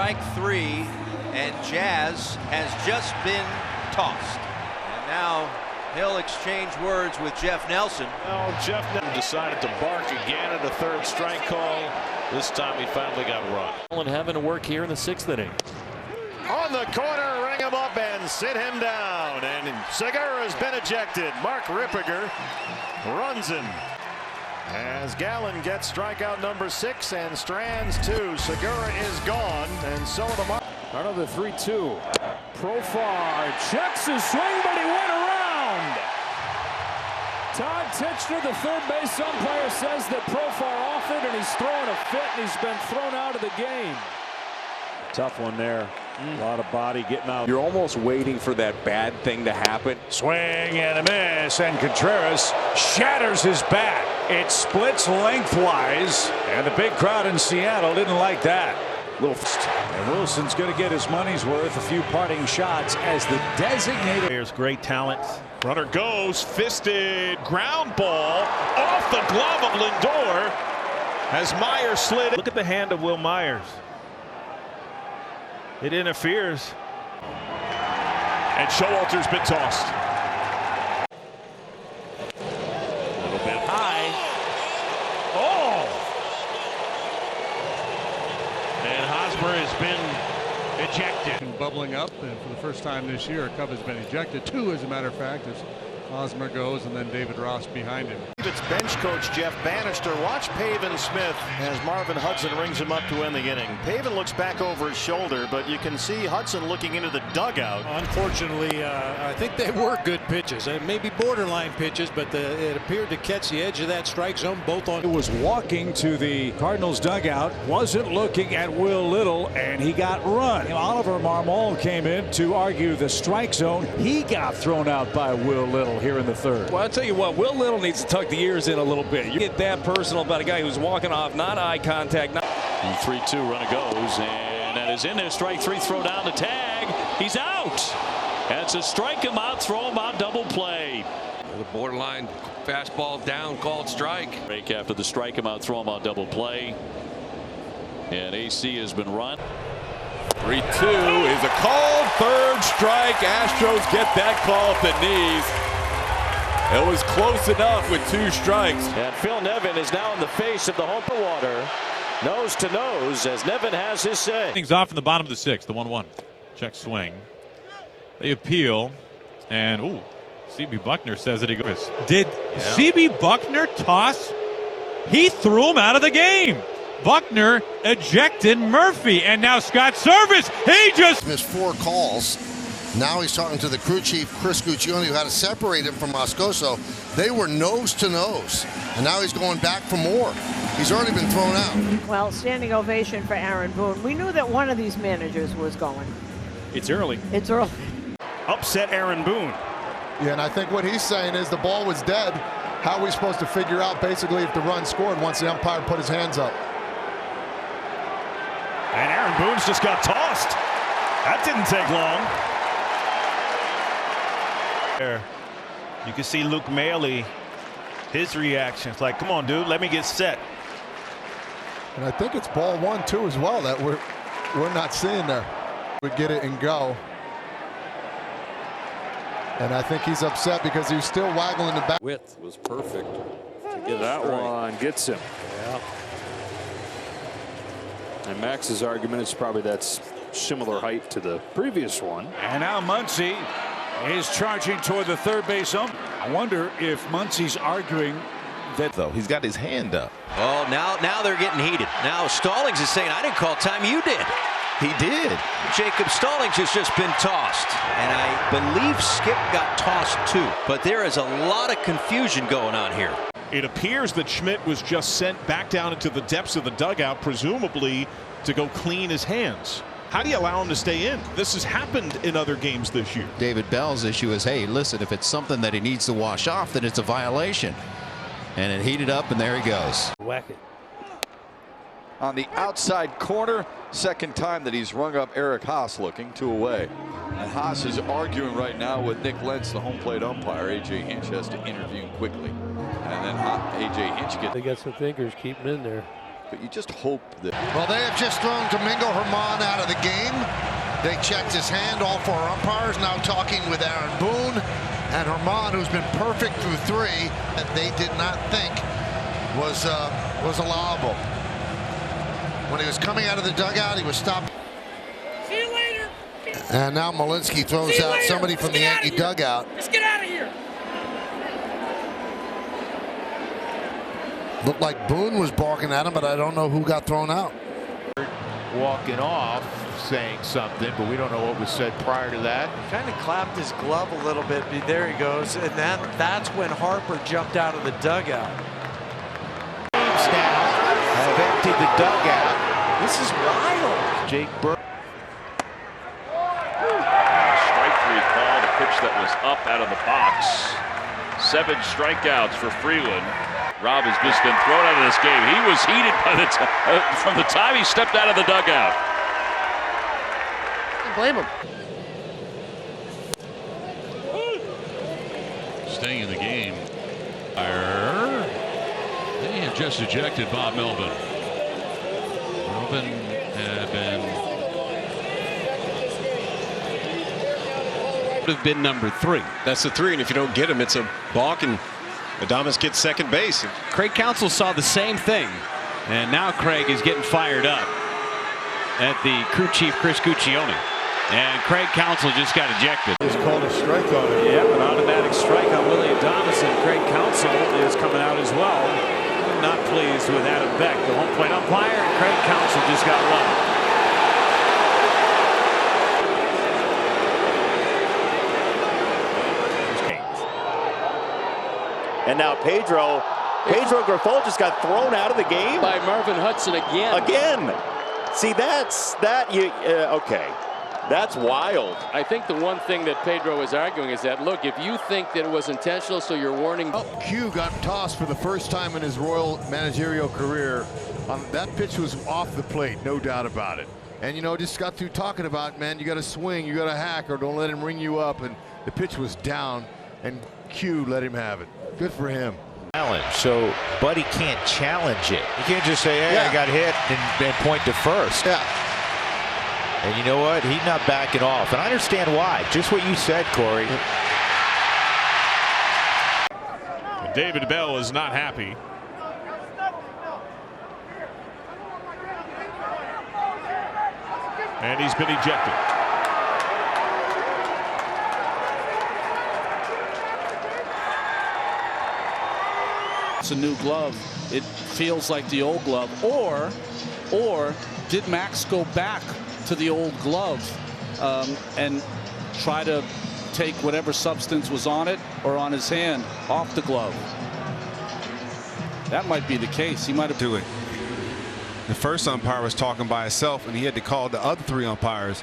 strike three, and Jazz has just been tossed. And now he'll exchange words with Jeff Nelson. Well, Jeff Nelson decided to bark again at a third strike call. This time he finally got run. And having to work here in the 6th inning. On the corner, ring him up and sit him down. And Segura's been ejected. Mark Rippiger runs him. As Gallen gets strikeout number 6 and strands 2. Segura is gone, and so the mark. Another 3-2. Profar checks his swing, but he went around. Todd Titchener, the third base umpire, says that Profar offered, and he's throwing a fit, and he's been thrown out of the game. Tough one there. A lot of body getting out. You're almost waiting for that bad thing to happen. Swing and a miss, and Contreras shatters his bat. It splits lengthwise, and the big crowd in Seattle didn't like that. And Wilson's going to get his money's worth. A few parting shots as the designated. There's great talent. Runner goes, fisted, ground ball off the glove of Lindor as Myers slid. Look at the hand of Will Myers. It interferes. And Showalter's been tossed. A little bit high. Oh! And Hosmer has been ejected. Bubbling up, and for the first time this year, a Cub has been ejected. 2, as a matter of fact, as Hosmer goes, and then David Ross behind him. It's bench coach Jeff Bannister. Watch Pavin Smith as Marvin Hudson rings him up to end the inning. Pavin looks back over his shoulder, but you can see Hudson looking into the dugout. Unfortunately, I think they were good pitches, maybe borderline pitches, but it appeared to catch the edge of that strike zone. Both on. It was walking to the Cardinals dugout, wasn't looking at Will Little, and he got run. Oliver Marmol came in to argue the strike zone. He got thrown out by Will Little here in the 3rd. Well, I'll tell you what, Will Little needs to tuck the ears in a little bit. You get that personal about a guy who's walking off, not eye contact. 3-2 runner goes, and that is in there. Strike 3, throw down the tag. He's out. That's a strike him out, throw him out, double play. The borderline fastball down, called strike. Break after the strike him out, throw him out, double play. And AC has been run. 3-2 is a called 3rd strike. Astros get that call at the knees. It was close enough with 2 strikes. And Phil Nevin is now in the face of the Hopa Water. Nose to nose as Nevin has his say. Things off in the bottom of the 6th, the 1-1. Check swing. They appeal. And, C.B. Buckner says that he goes. Did C.B. Buckner toss? He threw him out of the game. Buckner ejected Murphy. And now Scott Service. He just missed 4 calls. Now he's talking to the crew chief, Chris Guccione, who had to separate him from Moscoso. They were nose to nose, and now he's going back for more. He's already been thrown out. Well, standing ovation for Aaron Boone. We knew that one of these managers was going. It's early. It's early. Upset Aaron Boone. Yeah, and I think what he's saying is the ball was dead. How are we supposed to figure out basically if the run scored once the umpire put his hands up? And Aaron Boone's just got tossed. That didn't take long. You can see Luke Maley, his reactions like, come on, dude, let me get set. And I think it's ball 1 too as well that we're not seeing there. We get it and go. And I think he's upset because he's still waggling the back. Width was perfect to get That one gets him. Yeah. And Max's argument is probably that's similar height to the previous one. And now Muncy is charging toward the third base ump. I wonder if Muncy's arguing that Though he's got his hand up. Oh, now they're getting heated. Now Stallings is saying, I didn't call time, you did. He did. Jacob Stallings has just been tossed. And I believe Skip got tossed too. But there is a lot of confusion going on here. It appears that Schmidt was just sent back down into the depths of the dugout, presumably to go clean his hands. How do you allow him to stay in? This has happened in other games this year. David Bell's issue is, hey, listen, if it's something that he needs to wash off, then it's a violation. And it heated up, and there he goes. Whack it. On the outside corner, second time that he's rung up Eric Haas looking 2 away. And Haas is arguing right now with Nick Lentz, the home plate umpire. A.J. Hinch has to intervene quickly. And then A.J. Hinch gets. They got some fingers, keep him in there. but you just hope that. Well, they have just thrown Domingo Germán out of the game. They checked his hand. All four umpires now talking with Aaron Boone and Germán, who's been perfect through 3, that they did not think was allowable. When he was coming out of the dugout, he was stopped. See you later. And now Malinsky throws out somebody from the Yankee dugout. Let's get out of here. Looked like Boone was barking at him, but I don't know who got thrown out. Walking off, saying something, but we don't know what was said prior to that. Kind of clapped his glove a little bit. There he goes. And that's when Harper jumped out of the dugout. Teams now have emptied the dugout. This is wild. Jake Burke. Strike 3 call, the pitch that was up out of the box. 7 strikeouts for Freeland. Rob has just been thrown out of this game. He was heated by from the time he stepped out of the dugout. Can't blame him. Staying in the game. They have just ejected Bob Melvin. Melvin had been. Would have been number 3. That's the 3, and if you don't get him, it's a balk, and Adames gets second base. Craig Counsell saw the same thing, and now Craig is getting fired up at the crew chief Chris Guccione, and Craig Counsell just got ejected. It's called a strike on him. Yep, an automatic strike on Willie Adames, and Craig Counsell is coming out as well. Not pleased with Adam Beck, the home plate umpire, and Craig Counsell just got run. And now Pedro Grifol just got thrown out of the game By Marvin Hudson again. See, okay. That's wild. I think the one thing that Pedro is arguing is that, look, if you think that it was intentional, so you're warning. Q got tossed for the first time in his Royal managerial career. That pitch was off the plate, no doubt about it. And, you know, just got through talking about, man, you got to swing, you got to hack, or don't let him ring you up. And the pitch was down, and Q let him have it. Good for him. So Buddy can't challenge it. You can't just say, hey, I got hit and point to first. Yeah. And you know what? He's not backing off. And I understand why. Just what you said, Corey. David Bell is not happy. And he's been ejected. It's a new glove. It feels like the old glove. Or did Max go back to the old glove and try to take whatever substance was on it or on his hand off the glove? That might be the case. He might have do it. The first umpire was talking by himself, and he had to call the other 3 umpires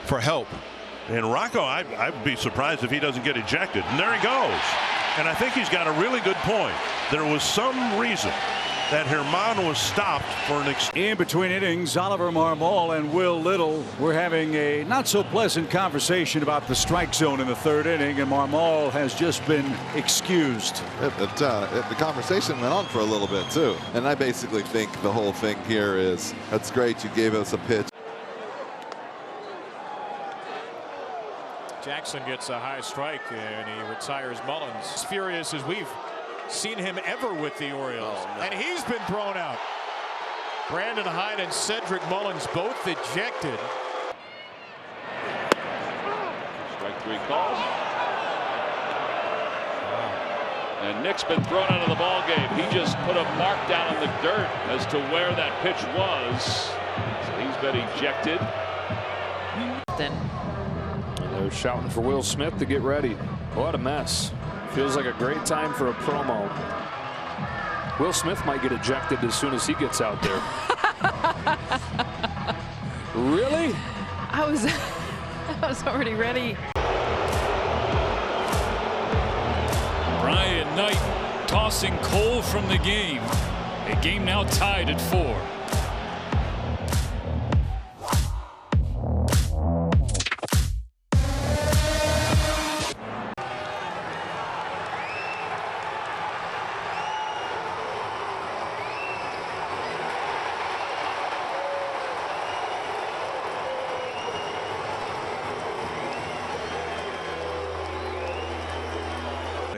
for help. And Rocco, I'd be surprised if he doesn't get ejected. And there he goes. And I think he's got a really good point. There was some reason that Germán was stopped for an In between innings, Oliver Marmol and Will Little were having a not so pleasant conversation about the strike zone in the 3rd inning, and Marmol has just been excused. The conversation went on for a little bit too, and I basically think the whole thing here is, that's great, you gave us a pitch. Jackson gets a high strike and he retires Mullins. As furious as we've seen him ever with the Orioles. Oh, no. And he's been thrown out. Brandon Hyde and Cedric Mullins both ejected. Strike 3 calls. And Nick's been thrown out of the ball game. He just put a mark down on the dirt as to where that pitch was. So he's been ejected. And they're shouting for Will Smith to get ready. What a mess. Feels like a great time for a promo. Will Smith might get ejected as soon as he gets out there. Really? I was already ready. Brian Knight tossing Cole from the game. A game now tied at 4.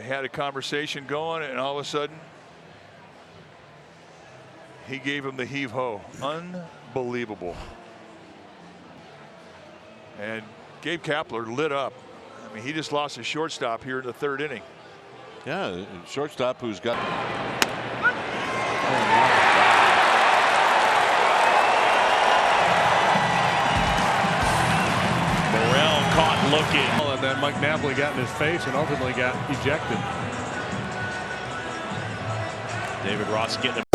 had a conversation going, and all of a sudden, he gave him the heave-ho. Unbelievable. And Gabe Kapler lit up. I mean, he just lost his shortstop here in the 3rd inning. Yeah, shortstop who's got. Morrell caught looking. And then Mike Napoli got in his face and ultimately got ejected. David Ross getting a